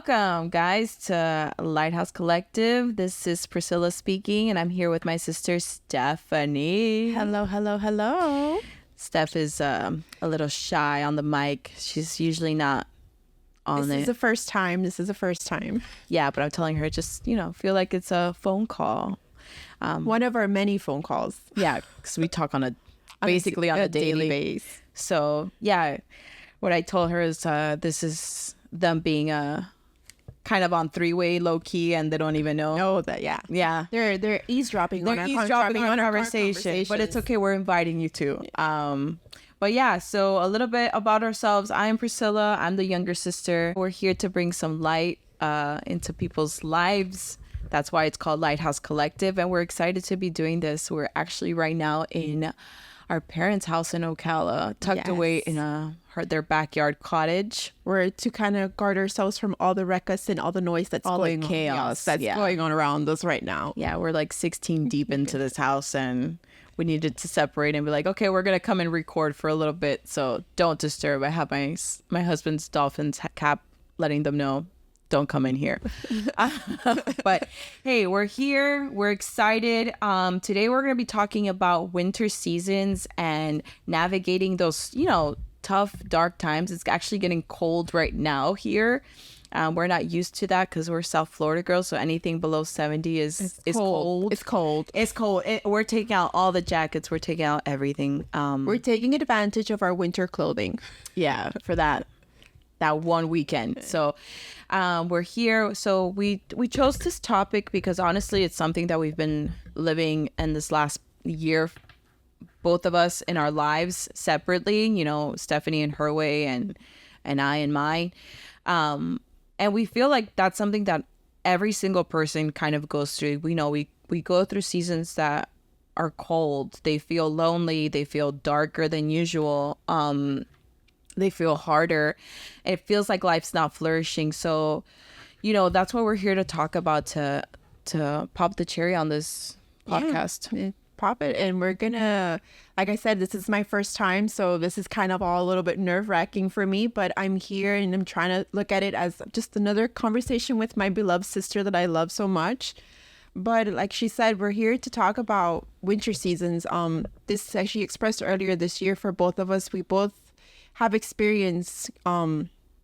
Welcome, guys, to Lighthouse Collective. This is Priscilla speaking, and I'm here with my sister, Stephanie. Hello, hello, hello. Steph is a little shy on the mic. She's usually not on it. This is the first time. Yeah, but I'm telling her, just, feel like it's a phone call. One of our many phone calls. Yeah, because we talk on a daily basis. So, yeah, what I told her is this is them being kind of on three-way low-key, and they don't even know. Oh, that, yeah. Yeah. They're eavesdropping on our conversation. But it's okay. We're inviting you too. But yeah, so a little bit about ourselves. I am Priscilla. I'm the younger sister. We're here to bring some light into people's lives. That's why it's called Lighthouse Collective, and we're excited to be doing this. We're actually right now in our parents' house in Ocala, tucked away in their backyard cottage. We're to kind of guard ourselves from all the ruckus and all the noise that's going on. Chaos that's going on around us right now. Yeah, we're like 16 deep into this house, and we needed to separate and be like, okay, we're gonna come and record for a little bit, so don't disturb. I have my husband's dolphins cap letting them know, don't come in here. But hey, we're here, we're excited. Today we're gonna be talking about winter seasons and navigating those tough, dark times. It's actually getting cold right now here. We're not used to that because we're South Florida girls, so anything below 70 is cold. It's cold. We're taking out all the jackets. We're taking out everything. We're taking advantage of our winter clothing. Yeah, for that one weekend. So we're here. So we chose this topic because honestly, it's something that we've been living in this last year, both of us in our lives separately, Stephanie in her way and I in mine. And we feel like that's something that every single person kind of goes through. We know we go through seasons that are cold. They feel lonely. They feel darker than usual. They feel harder. And it feels like life's not flourishing. So, that's what we're here to talk about, to pop the cherry on this podcast. Yeah. Pop it, and we're gonna, like I said, this is my first time, so this is kind of all a little bit nerve-wracking for me, but I'm here and I'm trying to look at it as just another conversation with my beloved sister that I love so much. But like she said, we're here to talk about winter seasons. This actually expressed earlier this year for both of us. We both have experienced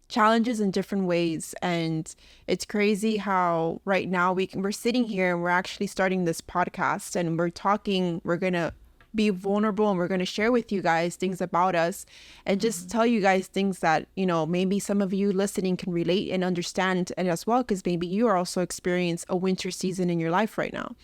challenges in different ways, and it's crazy how right now we're sitting here and we're actually starting this podcast and we're gonna be vulnerable and we're gonna share with you guys things about us and just tell you guys things that maybe some of you listening can relate and understand, and as well because maybe you are also experiencing a winter season in your life right now.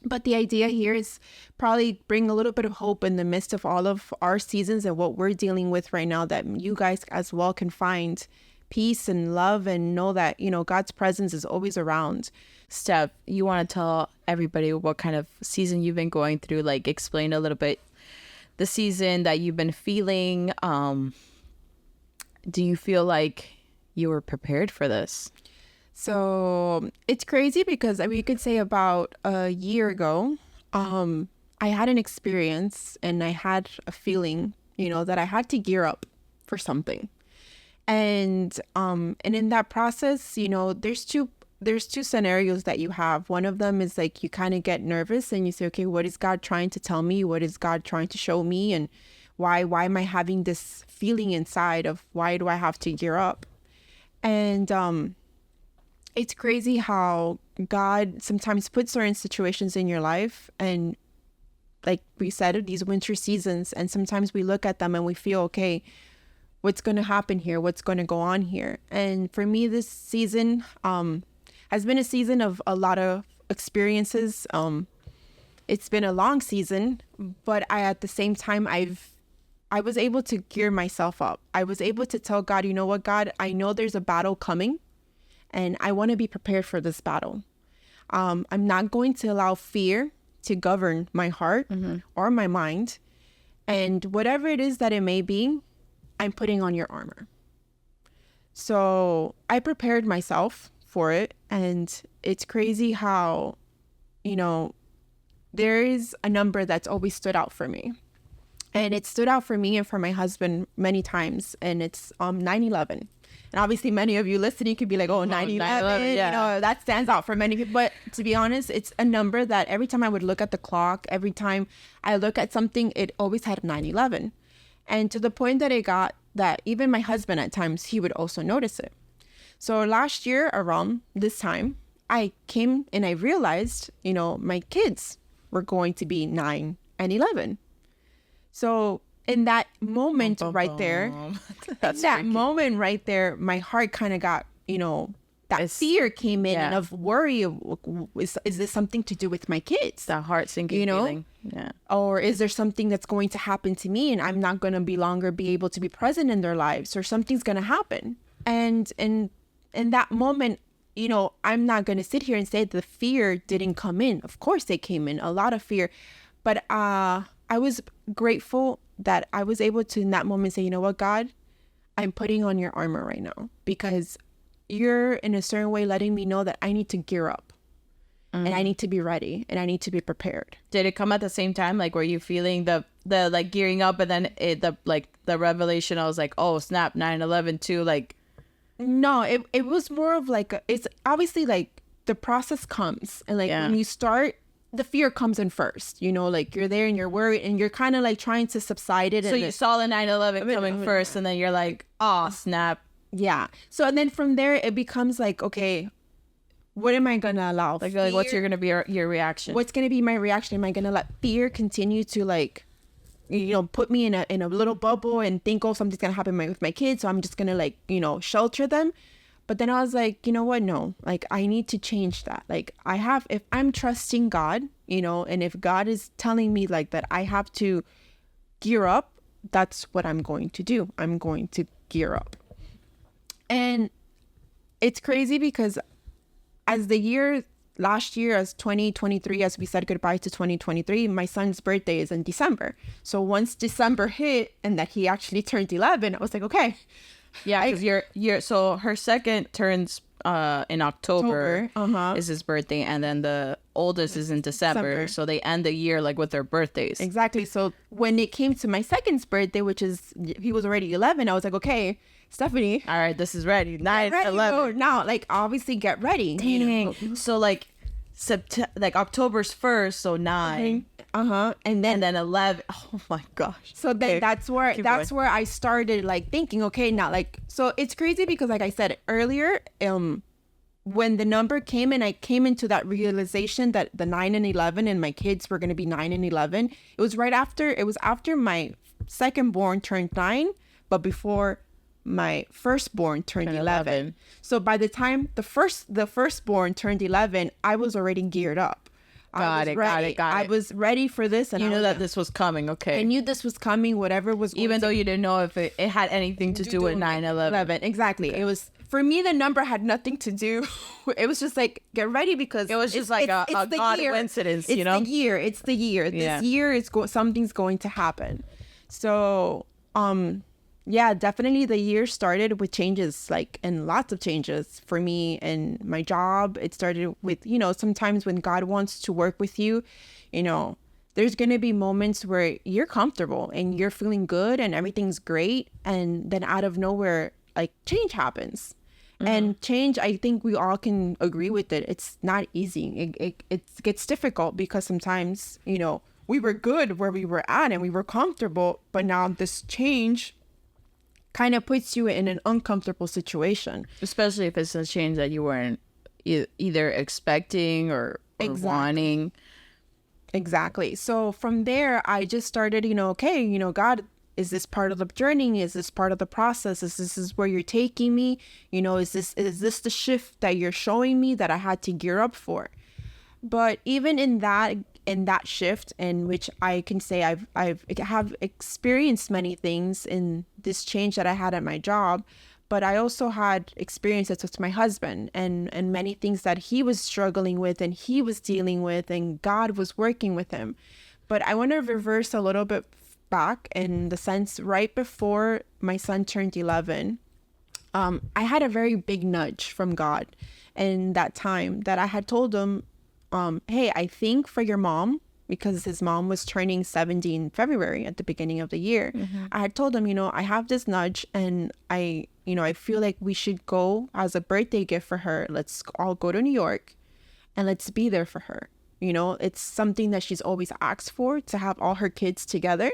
But the idea here is probably bring a little bit of hope in the midst of all of our seasons and what we're dealing with right now, that you guys as well can find peace and love and know that, God's presence is always around. Steph, you want to tell everybody what kind of season you've been going through? Like, explain a little bit the season that you've been feeling. Do you feel like you were prepared for this? So it's crazy because we could say about a year ago, I had an experience and I had a feeling, that I had to gear up for something. And in that process, there's two scenarios that you have. One of them is like you kind of get nervous and you say, okay, what is God trying to tell me? What is God trying to show me? And why am I having this feeling inside of why do I have to gear up? And it's crazy how God sometimes puts certain situations in your life, and like we said, these winter seasons, and sometimes we look at them and we feel, okay, what's going to happen here? What's going to go on here? And for me, this season has been a season of a lot of experiences. It's been a long season, but at the same time, I was able to gear myself up. I was able to tell God, you know what, God, I know there's a battle coming, and I want to be prepared for this battle. I'm not going to allow fear to govern my heart or my mind. And whatever it is that it may be, I'm putting on your armor. So I prepared myself for it. And it's crazy how, there is a number that's always stood out for me. And it stood out for me and for my husband many times. And it's 9/11. And obviously many of you listening could be like, oh, 9/11, yeah. you know, that stands out for many people. But to be honest, it's a number that every time I would look at the clock, every time I look at something, it always had 9/11. And to the point that it got that even my husband at times, he would also notice it. So last year around this time, I came and I realized, you know, my kids were going to be 9 and 11. So in that moment right there, moment right there, my heart kind of got, you know, that fear came in and of worry of, is this something to do with my kids? That heart sinking, you know, feeling. Yeah. Or is there something that's going to happen to me and I'm not going to be longer be able to be present in their lives, or something's going to happen? And in that moment, you know, I'm not going to sit here and say the fear didn't come in. Of course they came in, a lot of fear. But I was grateful that I was able to in that moment say, you know what, God, I'm putting on your armor right now, because you're in a certain way letting me know that I need to gear up and I need to be ready and I need to be prepared. Did it come at the same time? Like, were you feeling the like gearing up, and then the revelation? I was like, oh snap, 9/11 too. Like, no, it was more of like, it's obviously like the process comes, and like when you start, the fear comes in first, you know, like you're there and you're worried and you're kind of like trying to subside it. So you saw the 9/11 coming first, and then you're like, oh snap. Yeah. So and then from there it becomes like, okay, what am I gonna allow? Like what's gonna be your reaction? What's gonna be my reaction? Am I gonna let fear continue to, like, you know, put me in a little bubble and think, oh, something's gonna happen with my kids, so I'm just gonna, like, you know, shelter them? But then I was like, you know what? No, like, I need to change that. Like, if I'm trusting God, you know, and if God is telling me like that I have to gear up, that's what I'm going to do. I'm going to gear up. And it's crazy because as last year, as 2023, as we said goodbye to 2023, my son's birthday is in December. So once December hit and that he actually turned 11, I was like, okay. Yeah, because so her second turns in October is his birthday, and then the oldest is in December. So they end the year like with their birthdays. Exactly. So when it came to my second's birthday, which is, he was already 11, I was like, okay, Stephanie, all right, this is ready. 9/11. Now, like, obviously get ready. Dang. You know? So like October's 1st, so 9. And then 11. Oh my gosh. So then that's where I started, like, thinking, okay, now, like, so it's crazy because, like I said earlier, when the number came and I came into that realization that the 9 and 11 and my kids were going to be 9 and 11, it was after my second born turned 9, but before my firstborn turned 11. So by the time the firstborn turned 11, I was already geared up. Got it. I was ready for this, and you knew that this was coming. Okay, I knew this was coming. Whatever was, even though you didn't know if it had anything to do with 9/11. Exactly. Okay. It was, for me, the number had nothing to do. It was just like, get ready, because it was just like a God coincidence. You know, it's the year. This year something's going to happen. So yeah, definitely the year started with changes, like, and lots of changes for me and my job. It started with, you know, sometimes when God wants to work with you, you know, there's going to be moments where you're comfortable and you're feeling good and everything's great. And then out of nowhere, like, change happens. And change, I think we all can agree with it. It's not easy. It gets difficult because sometimes, you know, we were good where we were at and we were comfortable, but now this change kind of puts you in an uncomfortable situation, especially if it's a change that you weren't either expecting or wanting. Exactly. So from there, I just started, you know, okay, you know, God, is this part of the journey? Is this part of the process? Is this where you're taking me? You know, is this the shift that you're showing me that I had to gear up for? But even in that shift, in which I can say I have experienced many things in this change that I had at my job, but I also had experiences with my husband and many things that he was struggling with and he was dealing with, and God was working with him. But I want to reverse a little bit back, in the sense, right before my son turned 11, I had a very big nudge from God in that time that I had told him, hey, I think for your mom, because his mom was turning 70 in February at the beginning of the year. I had told him, I have this nudge, and I feel like we should go as a birthday gift for her. Let's all go to New York and let's be there for her. It's something that she's always asked for, to have all her kids together.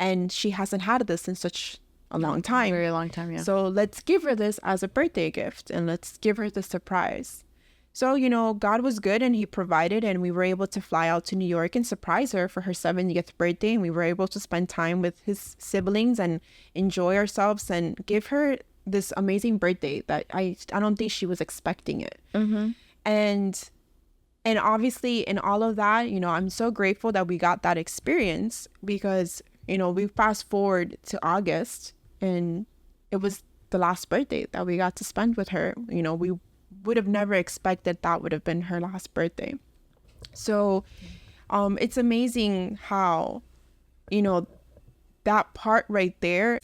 And she hasn't had this in such a long time. Very long time, yeah. So let's give her this as a birthday gift, and let's give her the surprise. So, God was good, and he provided, and we were able to fly out to New York and surprise her for her 70th birthday. And we were able to spend time with his siblings and enjoy ourselves and give her this amazing birthday that I don't think she was expecting it. And obviously in all of that, I'm so grateful that we got that experience, because, we fast forward to August, and it was the last birthday that we got to spend with her. We would have never expected that would have been her last birthday. So it's amazing how, that part right there,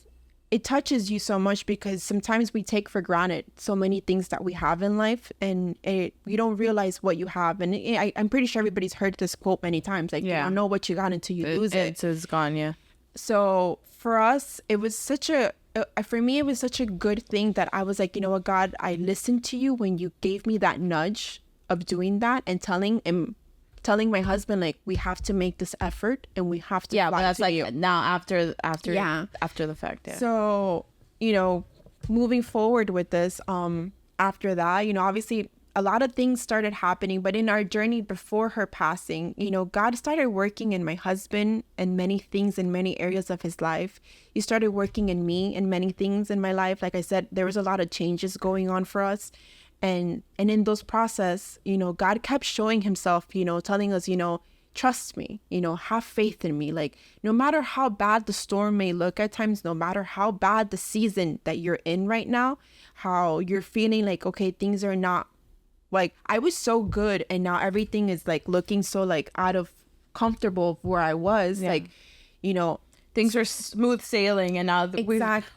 it touches you so much, because sometimes we take for granted so many things that we have in life, and you don't realize what you have. And I'm pretty sure everybody's heard this quote many times, like, you don't know what you got until you lose it. It's gone, yeah. So for us, it was such a good thing that I was like, God, I listened to you when you gave me that nudge of doing that, and telling my husband, like, we have to make this effort, and we have to. Yeah, but that's like you. now after the fact. Yeah. So, moving forward with this, after that, obviously a lot of things started happening, but in our journey before her passing, God started working in my husband and many things in many areas of his life. He started working in me and many things in my life. Like I said, there was a lot of changes going on for us. And in those process, God kept showing himself, telling us, trust me, have faith in me. Like, no matter how bad the storm may look at times, no matter how bad the season that you're in right now, how you're feeling like, okay, things are not, like, I was so good, and now everything is like looking so like out of comfortable of where I was. Yeah. Like, things are smooth sailing, and now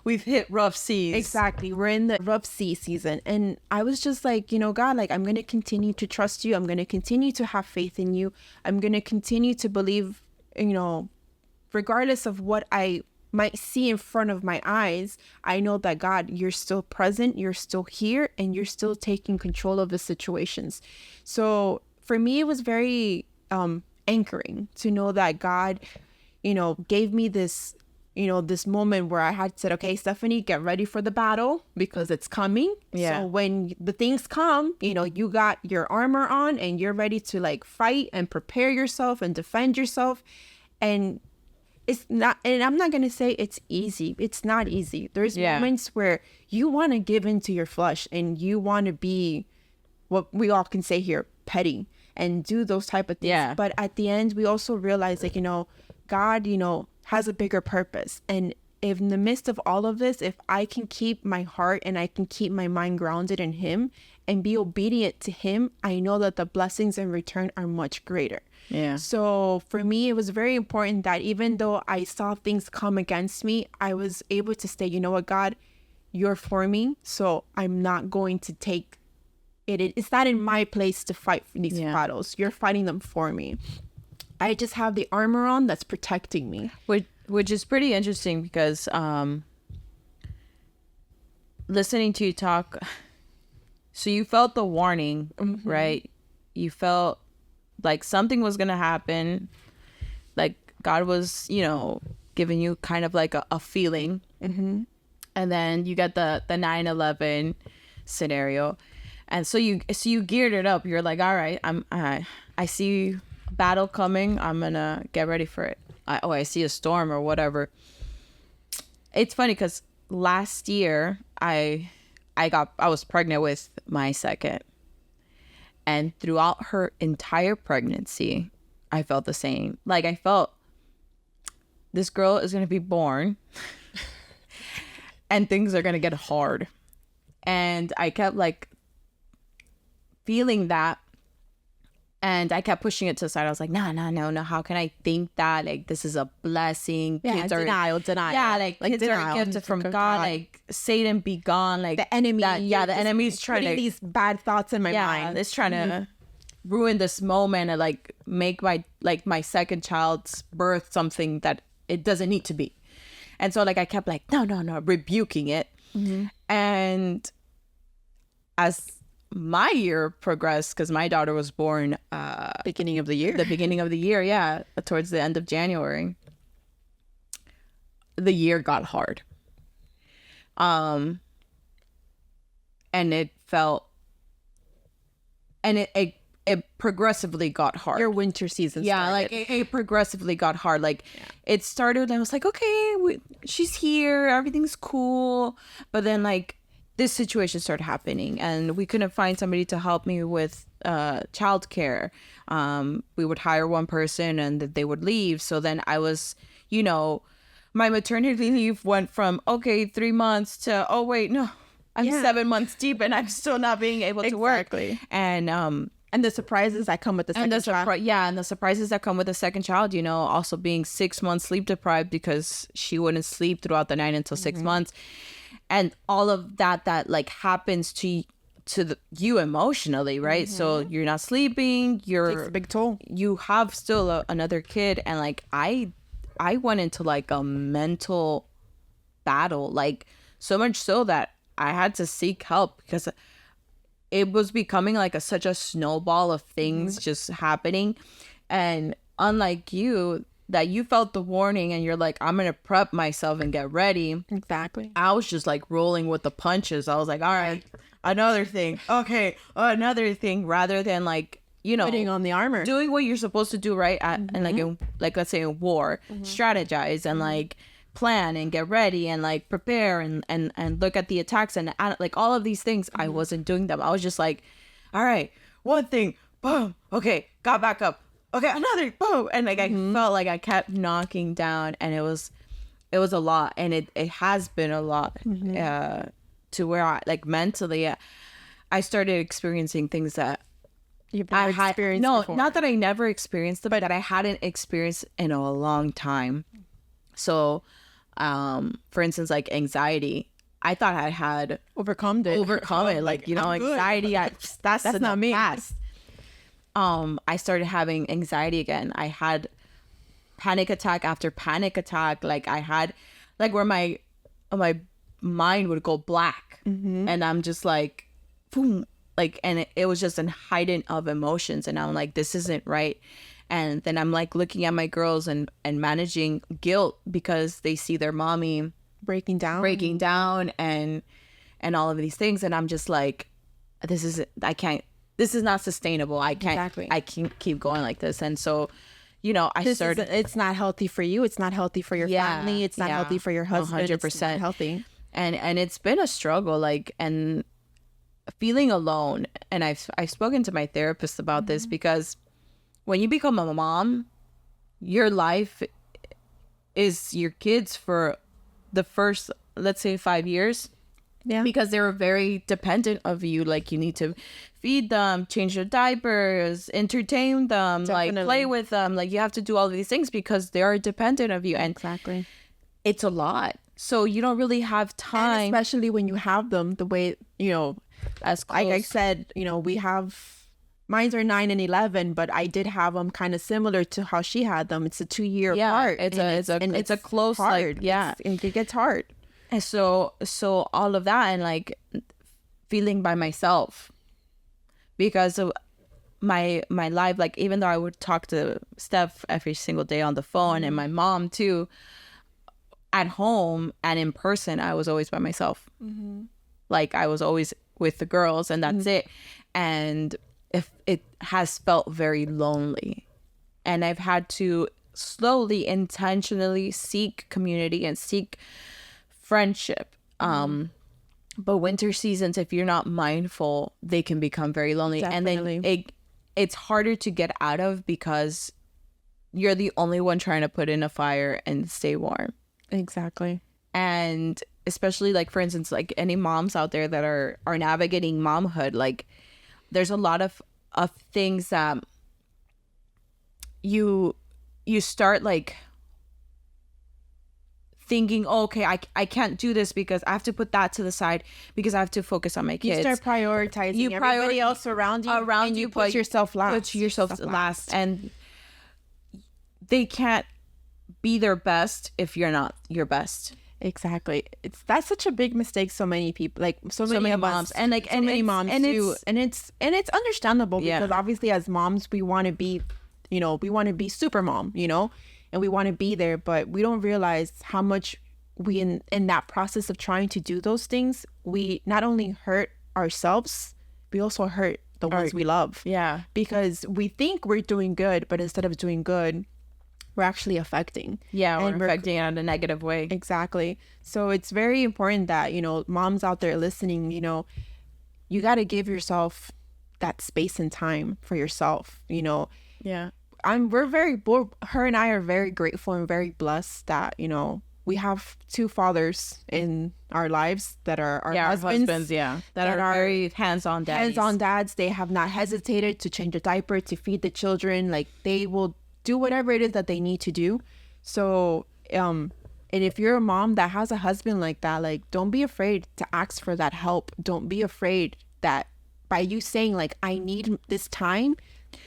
we've hit rough seas. Exactly. We're in the rough sea season. And I was just like, God, like, I'm going to continue to trust you. I'm going to continue to have faith in you. I'm going to continue to believe, regardless of what I might see in front of my eyes, I know that, God, you're still present, you're still here, and you're still taking control of the situations. So for me, it was very anchoring to know that God, gave me this, this moment where I had said, okay, Stephanie, get ready for the battle, because it's coming. Yeah. So when the things come, you got your armor on, and you're ready to like fight and prepare yourself and defend yourself. And it's not, and I'm not going to say it's easy. It's not easy. There's moments where you want to give into your flesh, and you want to be what we all can say here, petty, and do those type of things. Yeah. But at the end, we also realize, like, God, has a bigger purpose. And if in the midst of all of this, if I can keep my heart and I can keep my mind grounded in him and be obedient to him, I know that the blessings in return are much greater. Yeah. So for me, it was very important that even though I saw things come against me, I was able to say, you know what, God, you're for me. So I'm not going to take it. It's not in my place to fight for these battles. You're fighting them for me. I just have the armor on that's protecting me. Which is pretty interesting, because listening to you talk, so you felt the warning, right? You felt like something was going to happen. Like God was, giving you kind of like a feeling. And then you get the 9/11 scenario. And so you geared it up. You're like, all right, I see battle coming. I'm gonna get ready for it. I see a storm or whatever. It's funny because last year I was pregnant with my second, and throughout her entire pregnancy, I felt the same. Like, I felt this girl is gonna be born, and things are gonna get hard, and I kept like feeling that. And I kept pushing it to the side. I was like, no. How can I think that? Like, this is a blessing. Yeah, kids denial. Yeah, like kids are gifted from God. Like, Satan be gone. Like, the enemy. The enemy's trying to... these bad thoughts in my mind. It's trying to ruin this moment and like make my second child's birth something that it doesn't need to be. And so like I kept like no, rebuking it. And as my year progressed, because my daughter was born Beginning of the year. the beginning of the year, yeah, towards the end of January, the year got hard. And it felt, and it progressively got hard. Your winter season Yeah, started. like it progressively got hard. Like it started and I was like, okay, she's here, everything's cool. But then like this situation started happening and we couldn't find somebody to help me with childcare. We would hire one person and they would leave. So then I was, you know, my maternity leave went from, okay, 3 months to, oh wait, no, I'm 7 months deep and I'm still not being able to work. And the surprises that come with the second child. And the surprises that come with a second child, you know, also being 6 months sleep deprived because she wouldn't sleep throughout the night until 6 months. And all of that like happens to you emotionally, right? So you're not sleeping, Takes a big toll. you have still another kid. And like, I went into like a mental battle, like so much so that I had to seek help because it was becoming like such a snowball of things just happening. And unlike you, that you felt the warning and you're like, I'm gonna prep myself and get ready. Exactly. I was just like rolling with the punches. I was like, all right, another thing, okay, another thing, rather than like, you know, Putting on the armor. doing what you're supposed to do, right? And like let's say in war, strategize and like plan and get ready and like prepare and look at the attacks and like all of these things. I wasn't doing them. I was just like, all right, one thing, boom, okay, got back up, okay, another, boom, and like I felt like I kept knocking down, and it was a lot, and it has been a lot to where I like mentally I started experiencing things that You've never experienced before. not that I never experienced them, but that I hadn't experienced in a long time. So for instance, like anxiety, I thought I had overcome it. like, you know, I'm good. anxiety, that's not me. past. I started having anxiety again. I had panic attack after panic attack. Like I had like where my mind would go black, and I'm just like boom, like, and it was just a heightened of emotions, and I'm like, this isn't right. And then I'm like looking at my girls and managing guilt because they see their mommy breaking down and all of these things, and I'm just like, this is not sustainable. I can't keep going like this. And so, you know, it's not healthy for you, it's not healthy for your family, it's not healthy for your husband. 100%. It's not healthy. And it's been a struggle, like, and feeling alone. And I've spoken to my therapist about this, because when you become a mom, your life is your kids for the first, let's say, 5 years. Yeah. Because they're very dependent of you. Like, you need to feed them, change their diapers, entertain them, like play with them. Like, you have to do all of these things because they are dependent of you. And Exactly. it's a lot. So you don't really have time. And especially when you have them the way, you know, As close. like I said, you know, we have, mine's are 9 and 11, but I did have them kind of similar to how she had them. It's a 2-year apart. It's a close, hard. like, yeah. It gets hard. And so all of that, and like feeling by myself because of my life, like, even though I would talk to Steph every single day on the phone, and my mom too, at home and in person, I was always by myself. Like, I was always with the girls, and that's it. And if it has felt very lonely, and I've had to slowly, intentionally seek community and seek friendship. But winter seasons, if you're not mindful, they can become very lonely. Definitely. And then it's harder to get out of because you're the only one trying to put in a fire and stay warm. Exactly. And especially, like, for instance, like any moms out there that are navigating momhood, like, there's a lot of things that you start like thinking, oh, okay, I can't do this because I have to put that to the side because I have to focus on my kids. You start prioritizing everybody else around you, and you put yourself last. Put yourself last. And they can't be their best if you're not your best. Exactly. That's such a big mistake. So many people, like so many moms, and like so many moms do, and it's understandable because obviously as moms we want to be, we want to be super mom, and we want to be there, but we don't realize how much we in that process of trying to do those things, we not only hurt ourselves, we also hurt the ones we love. Yeah, because we think we're doing good, but instead of doing good, we're actually affecting. Yeah, we're affecting it in a negative way. Exactly. So it's very important that, moms out there listening, you got to give yourself that space and time for yourself, Yeah. Her and I are very grateful and very blessed that, we have two fathers in our lives that are our husbands. That are very hands-on dads. They have not hesitated to change a diaper, to feed the children. Like, they will do whatever it is that they need to do. So and if you're a mom that has a husband like that, like, don't be afraid to ask for that help. Don't be afraid that by you saying, like, I need this time,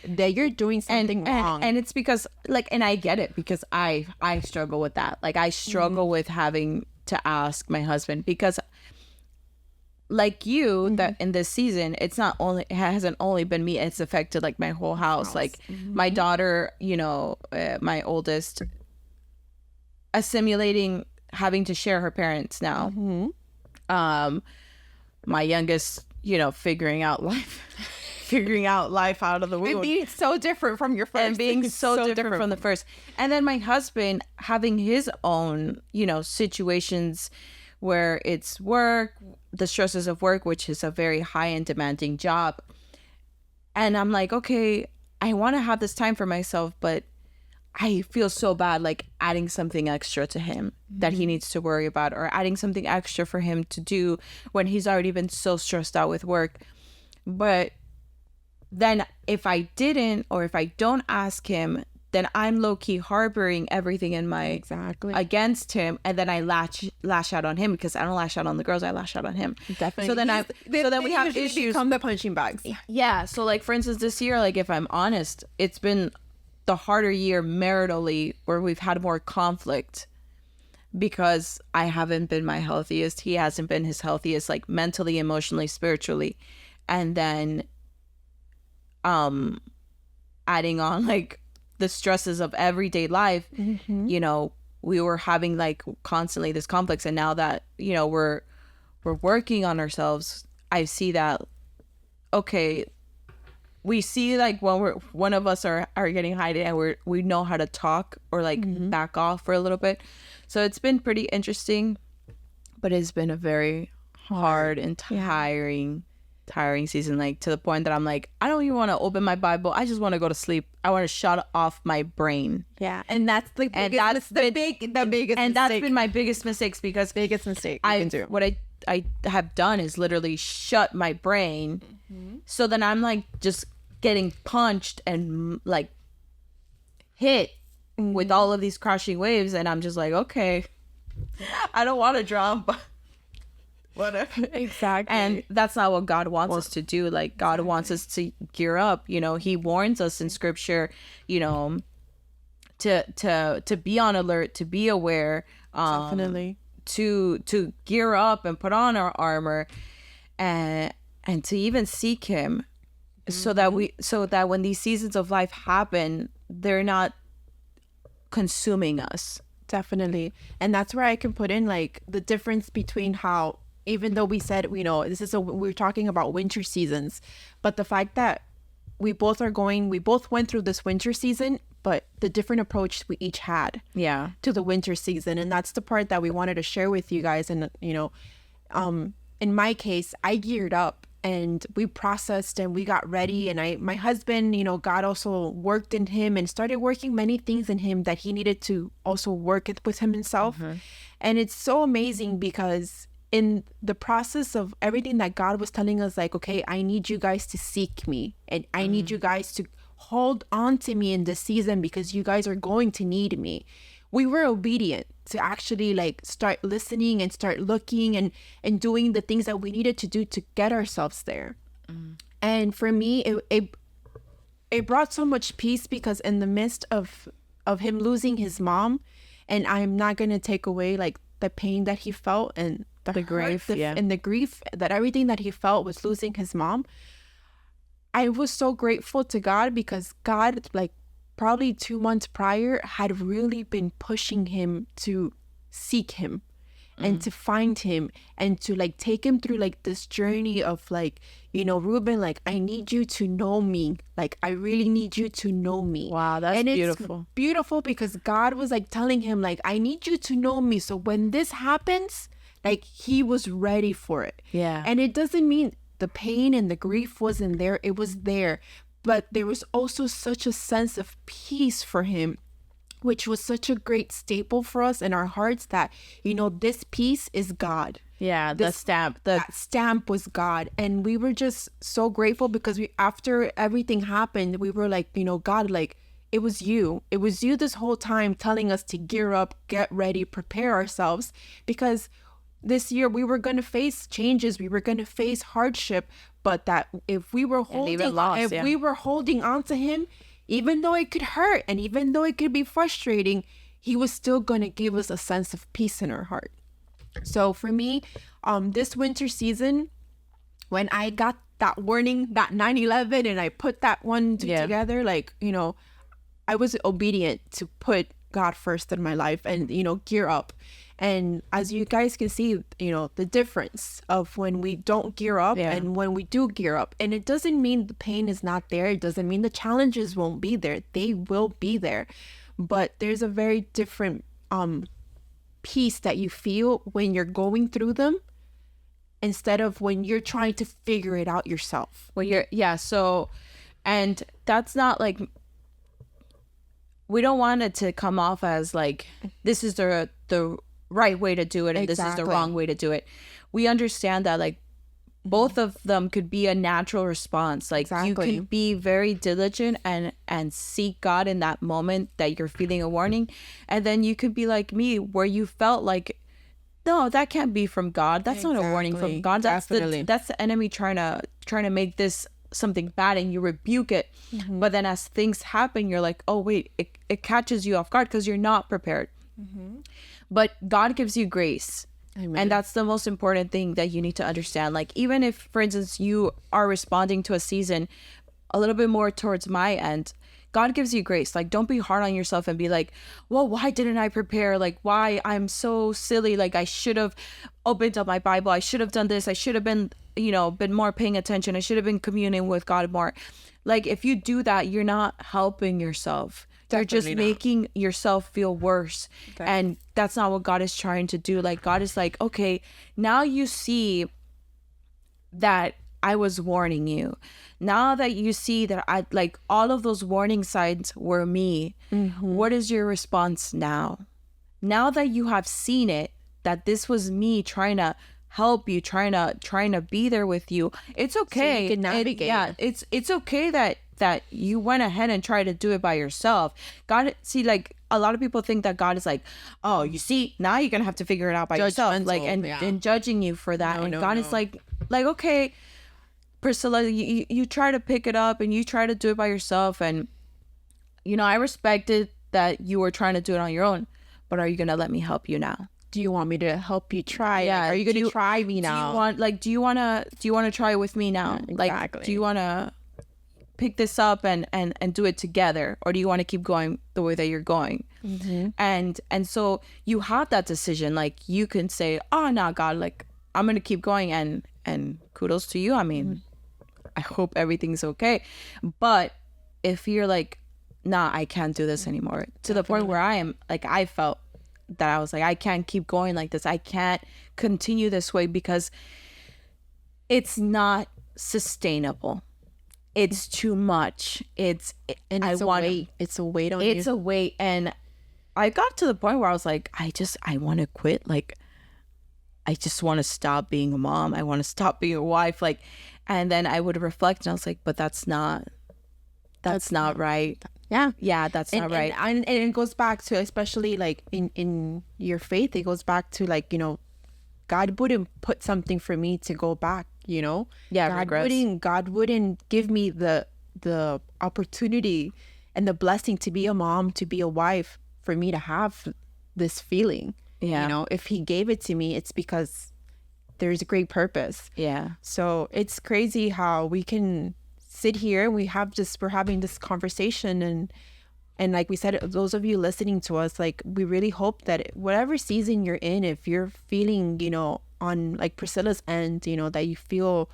that you're doing something wrong. And it's because, like, and I get it, because I struggle with that. Like, I struggle with having to ask my husband, because like you, that in this season, it hasn't only been me, it's affected like my whole house. Like my daughter, my oldest, assimilating having to share her parents now. My youngest, figuring out life out of the womb, and being so different from your first, and being so different from the first. And then my husband having his own, situations where it's work, the stresses of work, which is a very high and demanding job. And I'm like, okay, I want to have this time for myself, but I feel so bad, like adding something extra to him that he needs to worry about, or adding something extra for him to do when he's already been so stressed out with work. But then if I didn't, or if I don't ask him, then I'm low-key harboring everything in my against him, and then I lash out on him, because I don't lash out on the girls, I lash out on him. Definitely. So then we have issues. Become the punching bags. Yeah. So like, for instance, this year, like, if I'm honest, it's been the harder year maritally, where we've had more conflict, because I haven't been my healthiest. He hasn't been his healthiest, like mentally, emotionally, spiritually, and then adding on like the stresses of everyday life, we were having like constantly this conflicts. And now that, we're working on ourselves, I see that, okay, we see like when one of us are getting heated, and we know how to talk, or like back off for a little bit. So it's been pretty interesting, but it's been a very hard and tiring season, like to the point that I'm like, I don't even want to open my Bible. I just want to go to sleep. I want to shut off my brain. Yeah, and that's the biggest, and that's the biggest, and mistake. That's been my biggest mistakes, because biggest mistake you can do. What I have done is literally shut my brain. So then I'm like just getting punched and like hit with all of these crashing waves, and I'm just like, okay, I don't want to drown, but whatever. Exactly. And that's not what God wants us to do. Like, God wants us to gear up. He warns us in scripture, to be on alert, to be aware, definitely, to gear up and put on our armor, and to even seek him, so that when these seasons of life happen, they're not consuming us. Definitely. And that's where I can put in like the difference between how, even though we said, we're talking about winter seasons, but the fact that we both went through this winter season, but the different approach we each had to the winter season. And that's the part that we wanted to share with you guys. And, in my case, I geared up, and we processed, and we got ready. And my husband, God also worked in him and started working many things in him that he needed to also work with himself. And it's so amazing, because in the process of everything that God was telling us, like, okay, I need you guys to seek me, and I need you guys to hold on to me in this season, because you guys are going to need me. we were obedient to actually like start listening and start looking and doing the things that we needed to do to get ourselves there. And for me, it brought so much peace, because in the midst of him losing his mom, and I'm not going to take away like the pain that he felt and the grief, and the grief, that everything that he felt was losing his mom. I was so grateful to God, because God, like probably 2 months prior, had really been pushing him to seek him and to find him and to like take him through like this journey of like, you know, Ruben, like, I need you to know me. Like, I really need you to know me. Wow, that's beautiful. It's beautiful because God was like telling him, like, I need you to know me. So when this happens, like, he was ready for it. Yeah. And it doesn't mean the pain and the grief wasn't there. It was there. But there was also such a sense of peace for him, which was such a great staple for us in our hearts, that, you know, this peace is God. Yeah, that stamp was God. And we were just so grateful, because after everything happened, we were like, you know, God, like, it was you this whole time telling us to gear up, get ready, prepare ourselves, because this year we were going to face changes, we were going to face hardship, but that if we were holding on to him, even though it could hurt and even though it could be frustrating, he was still going to give us a sense of peace in our heart. So for me, this winter season, when I got that warning, that 9/11, and I put that one together, like, you know, I was obedient to put God first in my life and, you know, gear up. And as you guys can see, you know, the difference of when we don't gear up and when we do gear up. And it doesn't mean the pain is not there. It doesn't mean the challenges won't be there. They will be there. But there's a very different peace that you feel when you're going through them, instead of when you're trying to figure it out yourself. So, and that's not like, we don't want it to come off as like, this is the right way to do it and this is the wrong way to do it. We understand that like both of them could be a natural response. Like you can be very diligent and seek God in that moment that you're feeling a warning, and then you could be like me, where you felt like, no, that can't be from God. That's not a warning from God. That's the enemy trying to make this something bad, and you rebuke it. But then as things happen, you're like, oh wait, it catches you off guard because you're not prepared. But God gives you grace. Amen. And that's the most important thing that you need to understand. Like, even if, for instance, you are responding to a season a little bit more towards my end, God gives you grace. Like, don't be hard on yourself and be like, well, why didn't I prepare? Like, why? I'm so silly. Like, I should have opened up my Bible. I should have done this. I should have been, you know, been more paying attention. I should have been communing with God more. Like, if you do that, you're not helping yourself. You're just making yourself feel worse. And that's not what God is trying to do. Like, God is like, okay, now you see that I was warning you. Now that you see that I, like, all of those warning signs were me, what is your response now? Now that you have seen it, that this was me trying to help you, trying to be there with you, it's okay. So you can navigate. It's okay that you went ahead and tried to do it by yourself. God, see, like, a lot of people think that God is like, oh, you see, now you're gonna have to figure it out by yourself, like, and judging you for that. God is like, okay, Priscilla, you try to pick it up and you try to do it by yourself, and, you know, I respected that you were trying to do it on your own, but are you gonna let me help you now? Do you want me to help you try? Yeah. Like, are you gonna try me now? Do you wanna try it with me now? Yeah, like, do you wanna pick this up and do it together, or do you want to keep going the way that you're going? And so you have that decision. Like, you can say, oh no, God, like, I'm gonna keep going, and kudos to you. I mean, I hope everything's okay. But if you're like, nah, I can't do this anymore, to the point where I am, like, I felt that I was like, I can't keep going like this. I can't continue this way because it's not sustainable. It's too much. It's a weight. It's a weight on you. It's a weight. And I got to the point where I was like, I want to quit. Like, I just want to stop being a mom. I want to stop being a wife. Like, and then I would reflect and I was like, but that's not right. Yeah. that's not right. And it goes back to, especially like in your faith, it goes back to like, God wouldn't put something for me to go back, Yeah, God regrets. wouldn't give me the opportunity and the blessing to be a mom, to be a wife, for me to have this feeling. Yeah. If he gave it to me, it's because there's a great purpose. Yeah. So it's crazy how we can sit here, we're having this conversation, and like we said, those of you listening to us, like, we really hope that whatever season you're in, if you're feeling, on like Priscilla's end, that you feel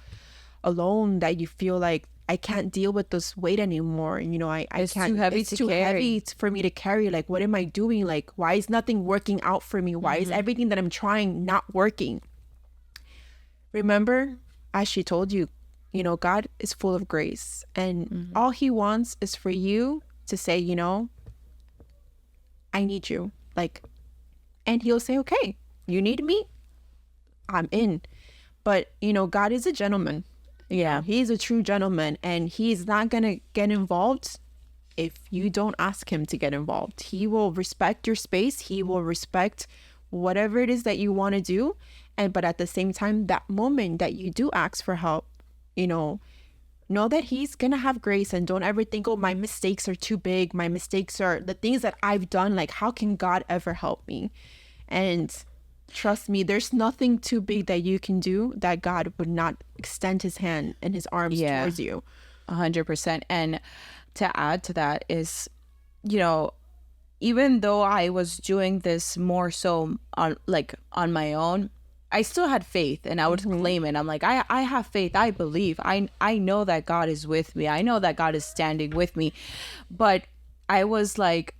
alone, that you feel like, I can't deal with this weight anymore. I It's can't, too heavy it's to too carry. heavy for me to carry. Like, what am I doing? Like, why is nothing working out for me? Why is everything that I'm trying not working? Remember, as she told you, God is full of grace, and all he wants is for you to say, I need you. Like, and he'll say, okay, you need me, I'm in. But, God is a gentleman. Yeah. He's a true gentleman, and he's not going to get involved if you don't ask him to get involved. He will respect your space. He will respect whatever it is that you want to do. But at the same time, that moment that you do ask for help, know that he's going to have grace, and don't ever think, oh, my mistakes are too big. My mistakes are the things that I've done. Like, how can God ever help me? And trust me, there's nothing too big that you can do that God would not extend his hand and his arms towards you. 100%. And to add to that is, even though I was doing this more so on my own, I still had faith, and I would claim it. I'm like, I have faith. I believe. I know that God is with me. I know that God is standing with me. But I was like,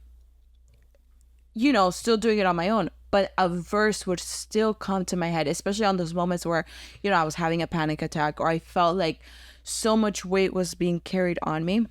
still doing it on my own. But a verse would still come to my head, especially on those moments where, I was having a panic attack, or I felt like so much weight was being carried on me.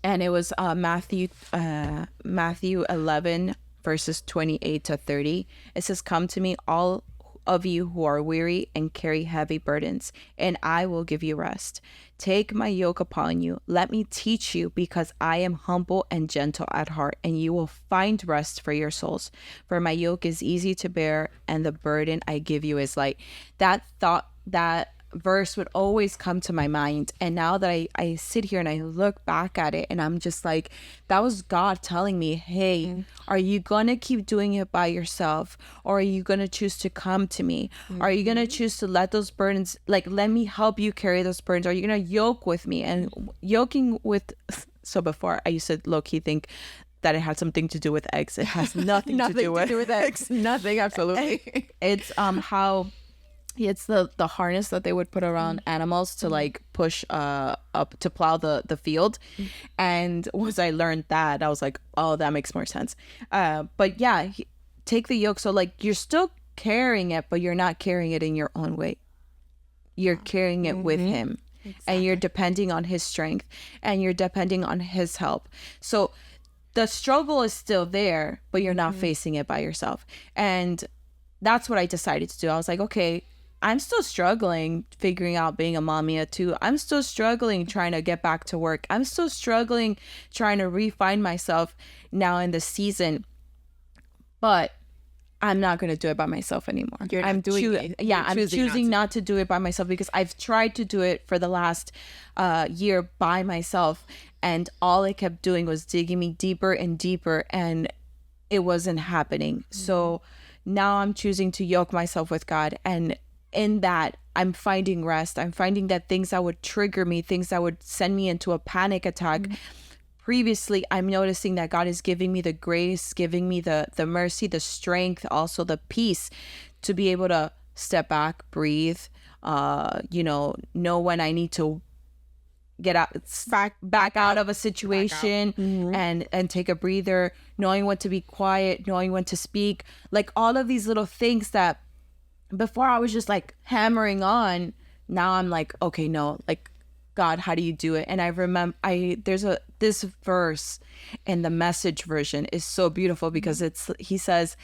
And it was Matthew 11, verses 28 to 30. It says, come to me, all of you who are weary and carry heavy burdens, and I will give you rest. Take my yoke upon you. Let me teach you, because I am humble and gentle at heart, and you will find rest for your souls. For my yoke is easy to bear, and the burden I give you is light. That verse would always come to my mind. And now that I sit here and I look back at it, and I'm just like, that was God telling me, hey, are you gonna keep doing it by yourself, or are you gonna choose to come to me? Are you gonna choose to let those burdens, like, let me help you carry those burdens? Are you gonna yoke with me? And yoking with, so before I used to low-key think that it had something to do with eggs. It has nothing to do with eggs. Nothing, absolutely. It's how it's the harness that they would put around animals to like push up to plow the field. And once I learned that, I was like, oh, that makes more sense. But yeah, take the yoke. So like, you're still carrying it, but you're not carrying it in your own weight. You're carrying it with him. Exactly. And you're depending on his strength, and you're depending on his help. So the struggle is still there, but you're not facing it by yourself. And that's what I decided to do. I was like, okay, I'm still struggling figuring out being a mommy at 2. I'm still struggling trying to get back to work. I'm still struggling trying to refine myself now in the season. But I'm not going to do it by myself anymore. I'm choosing not to do it by myself, because I've tried to do it for the last year by myself, and all it kept doing was digging me deeper and deeper, and it wasn't happening. So now I'm choosing to yoke myself with God, and in that, I'm finding rest. I'm finding that things that would trigger me, things that would send me into a panic attack, previously, I'm noticing that God is giving me the grace, giving me the mercy, the strength, also the peace to be able to step back, breathe, know when I need to get out, back out of a situation, and take a breather, knowing when to be quiet, knowing when to speak, like all of these little things that before I was just like hammering on. Now I'm like, okay, no, like, God, how do you do it? And I remember this verse in the Message version is so beautiful, because he says,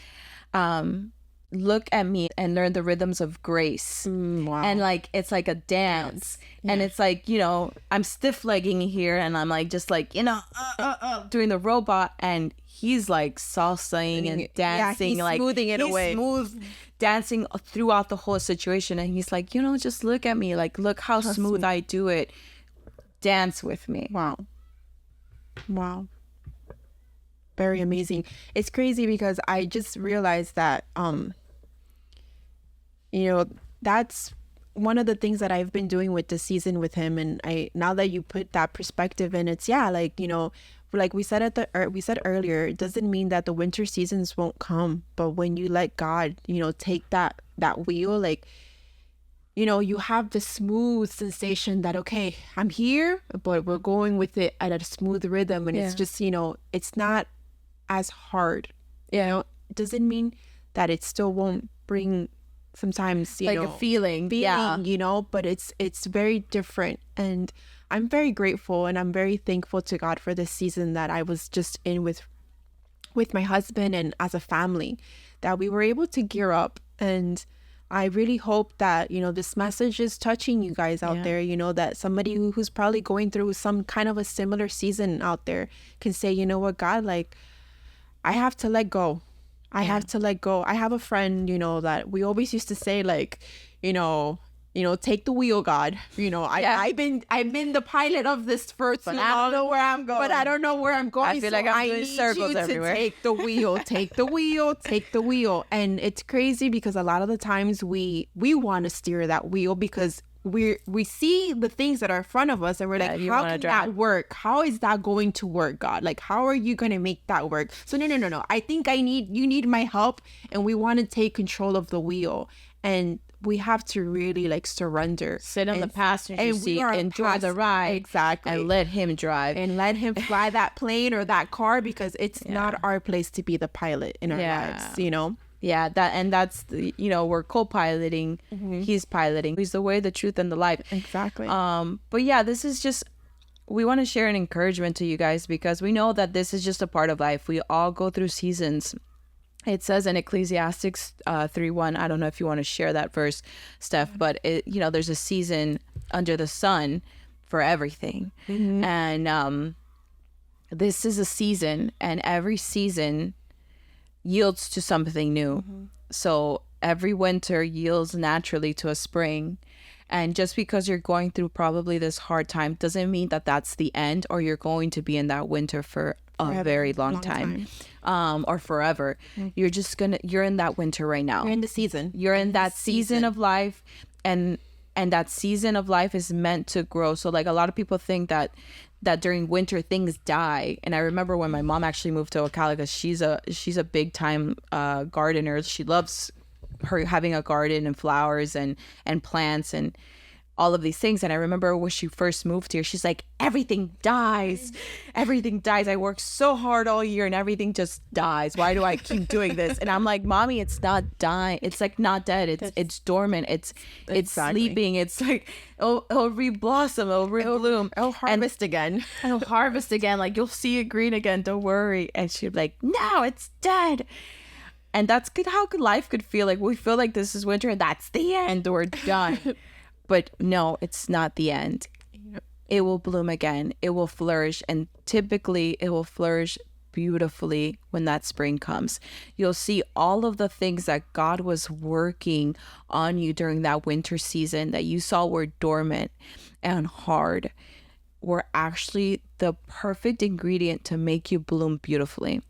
look at me and learn the rhythms of grace. Wow. And like it's like a dance. And it's like, you know, I'm stiff legging here and I'm like just like, you know, doing the robot, and he's like salsaing and dancing, he's like smoothing it away. Smooth dancing throughout the whole situation. And he's like, you know, just look at me, like look how smooth I do it. Dance with me. Wow. Very amazing. It's crazy because I just realized that you know, that's one of the things that I've been doing with the season with him. And now that you put that perspective in, it's like, you know, like we said earlier, it doesn't mean that the winter seasons won't come, but when you let God, you know, take that wheel, like, you know, you have the smooth sensation that, okay, I'm here, but we're going with it at a smooth rhythm. And it's just, you know, it's not as hard. You know, it doesn't mean that it still won't bring sometimes, you like know, a feeling, you know, but it's very different. And I'm very grateful and I'm very thankful to God for this season that I was just in with my husband and as a family, that we were able to gear up. And I really hope that, you know, this message is touching you guys out there, you know, that somebody who's probably going through some kind of a similar season out there can say, you know what, God, like, I have to let go. I have to let go. I have a friend, you know, that we always used to say, like, you know, take the wheel, God. You know, I've been the pilot of this for too long. I don't know where I'm going. But I don't know where I'm going. I feel like I'm doing circles everywhere. Take the wheel, take the wheel, take the wheel. And it's crazy because a lot of the times we want to steer that wheel because we see the things that are in front of us and we're like, how can that work? How is that going to work, God? Like, how are you going to make that work? So no. I think you need my help, and we want to take control of the wheel, and we have to really like surrender. Sit on the passenger seat, enjoy the ride. Exactly. And let him drive. And let him fly that plane or that car, because it's not our place to be the pilot in our lives, you know? Yeah, that's the, you know, we're co-piloting. He's piloting. He's the way, the truth, and the life. Exactly. But yeah, this is just, we want to share an encouragement to you guys because we know that this is just a part of life. We all go through seasons. It says in Ecclesiastes 3:1. I don't know if you want to share that verse, Steph, but you know, there's a season under the sun for everything, and this is a season, and every season yields to something new. So every winter yields naturally to a spring. And just because you're going through probably this hard time doesn't mean that that's the end, or you're going to be in that winter for a very long time. Or forever. You're in that winter right now. You're in the season. You're in that season of life, and that season of life is meant to grow. So like a lot of people think that during winter things die. And I remember when my mom actually moved to Ocala, because she's a big time gardener. She loves her having a garden and flowers and plants and all of these things. And I remember when she first moved here, she's like, everything dies. I worked so hard all year and everything just dies. Why do I keep doing this? And I'm like, Mommy, it's not dying. It's like not dead. It's dormant. It's sleeping. It's like it'll re-blossom, it'll re-bloom. It'll harvest again. It'll harvest again. Like, you'll see it green again. Don't worry. And she'd be like, no, it's dead. And that's good. How could life could feel like? We feel like this is winter and that's the end. We're done. But no, it's not the end. It will bloom again. It will flourish. And typically it will flourish beautifully when that spring comes. You'll see all of the things that God was working on you during that winter season that you saw were dormant and hard were actually the perfect ingredient to make you bloom beautifully.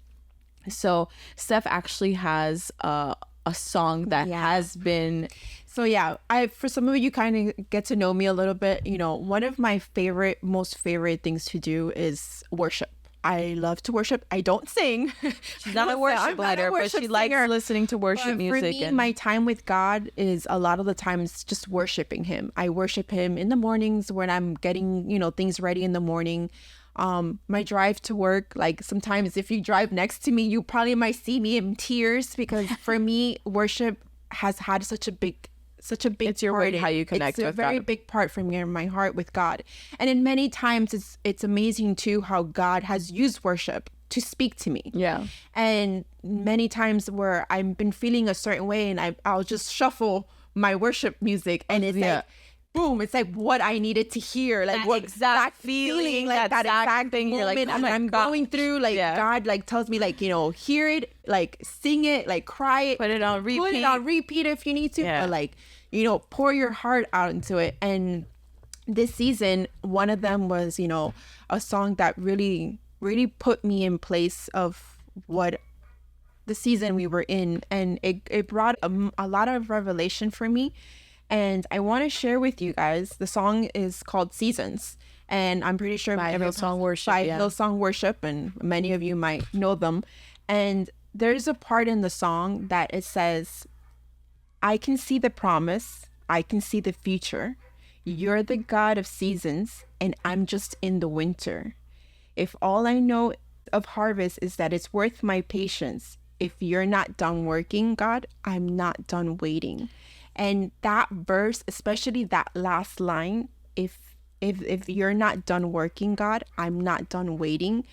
So Steph actually has a song that has been... So yeah, for some of you kind of get to know me a little bit, you know, one of my most favorite things to do is worship. I love to worship. I don't sing. She's not a worship leader, but she likes listening to worship music. For me, my time with God is a lot of the times just worshiping him. I worship him in the mornings when I'm getting, you know, things ready in the morning. My drive to work, like sometimes if you drive next to me, you probably might see me in tears, because for me, worship has had such a big it's your way how you connect with God. It's a very big part for me in my heart with God. And in many times it's amazing too how God has used worship to speak to me. Yeah. And many times where I've been feeling a certain way and I'll just shuffle my worship music and it's like, boom, it's like what I needed to hear. Like that what exact feeling, like that exact thing. You're like, moment oh my I'm God. going through, like God like tells me like, hear it, like sing it, like cry it. Put it on repeat. Put it on repeat if you need to. Yeah. But like, pour your heart out into it. And this season, one of them was, a song that really, really put me in place of what the season we were in. And it brought a lot of revelation for me. And I want to share with you guys, the song is called Seasons. And I'm pretty sure by Hillsong Worship, and many of you might know them. And there's a part in the song that it says, I can see the promise, I can see the future. You're the God of seasons, and I'm just in the winter. If all I know of harvest is that it's worth my patience, if you're not done working, God, I'm not done waiting. And that verse, especially that last line, if you're not done working, God, I'm not done waiting.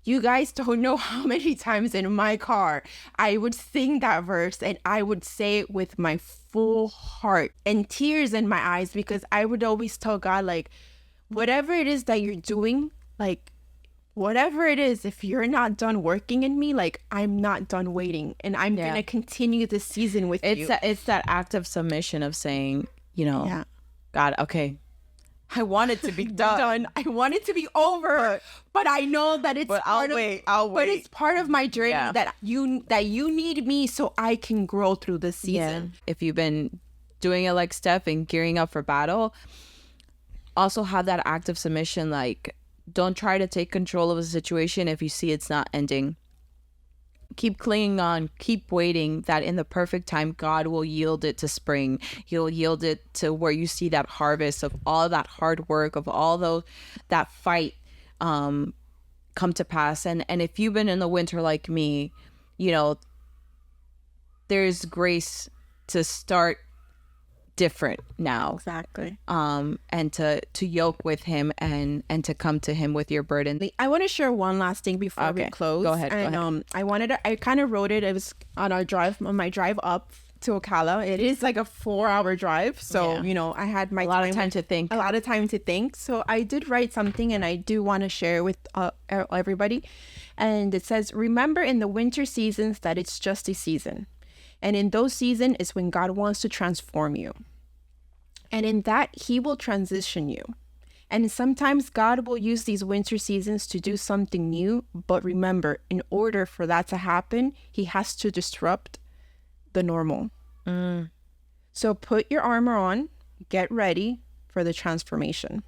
You guys don't know how many times in my car I would sing that verse and I would say it with my full heart and tears in my eyes, because I would always tell God, like, whatever it is that you're doing, like, whatever it is, if you're not done working in me, like, I'm not done waiting, and I'm gonna continue this season with you. It's that act of submission of saying, God, okay, I want it to be done. I want it to be over, but I know that it's I'll wait. But it's part of my journey that you need me so I can grow through this season. Yeah. If you've been doing it like Steph and gearing up for battle, also have that act of submission. Like, don't try to take control of a situation if you see it's not ending. Keep clinging on, keep waiting, that in the perfect time, God will yield it to spring. He'll yield it to where you see that harvest of all that hard work, of all that fight come to pass. And if you've been in the winter like me, there's grace to start different now. Exactly. And to yoke with him and to come to him with your burden. I want to share one last thing before we close. Go ahead. I kind of wrote it. It was on my drive up to Ocala. It is like a 4-hour drive. So, I had a lot of time to think. So I did write something, and I do want to share with everybody. And it says, remember in the winter seasons that it's just a season. And in those seasons is when God wants to transform you. And in that, he will transition you. And sometimes God will use these winter seasons to do something new. But remember, in order for that to happen, he has to disrupt the normal. So put your armor on, get ready for the transformation.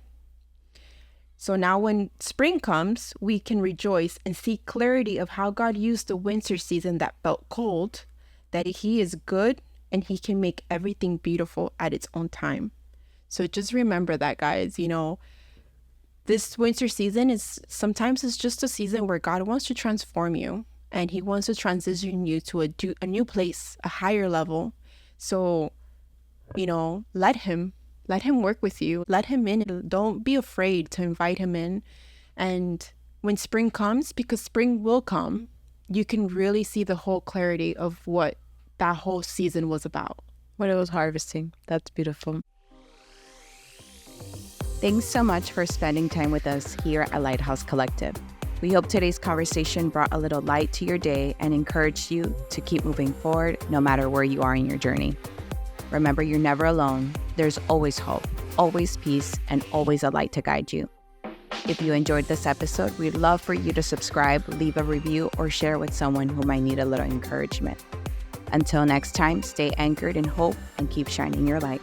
So now when spring comes, we can rejoice and see clarity of how God used the winter season that felt cold, that he is good and he can make everything beautiful at its own time. So just remember that, guys. This winter season is sometimes it's just a season where God wants to transform you, and he wants to transition you to a new place, a higher level. So, let him work with you. Let him in. Don't be afraid to invite him in. And when spring comes, because spring will come, you can really see the whole clarity of what that whole season was about. What it was harvesting. That's beautiful. Thanks so much for spending time with us here at Lighthouse Collective. We hope today's conversation brought a little light to your day and encouraged you to keep moving forward no matter where you are in your journey. Remember, you're never alone. There's always hope, always peace, and always a light to guide you. If you enjoyed this episode, we'd love for you to subscribe, leave a review, or share with someone who might need a little encouragement. Until next time, stay anchored in hope and keep shining your light.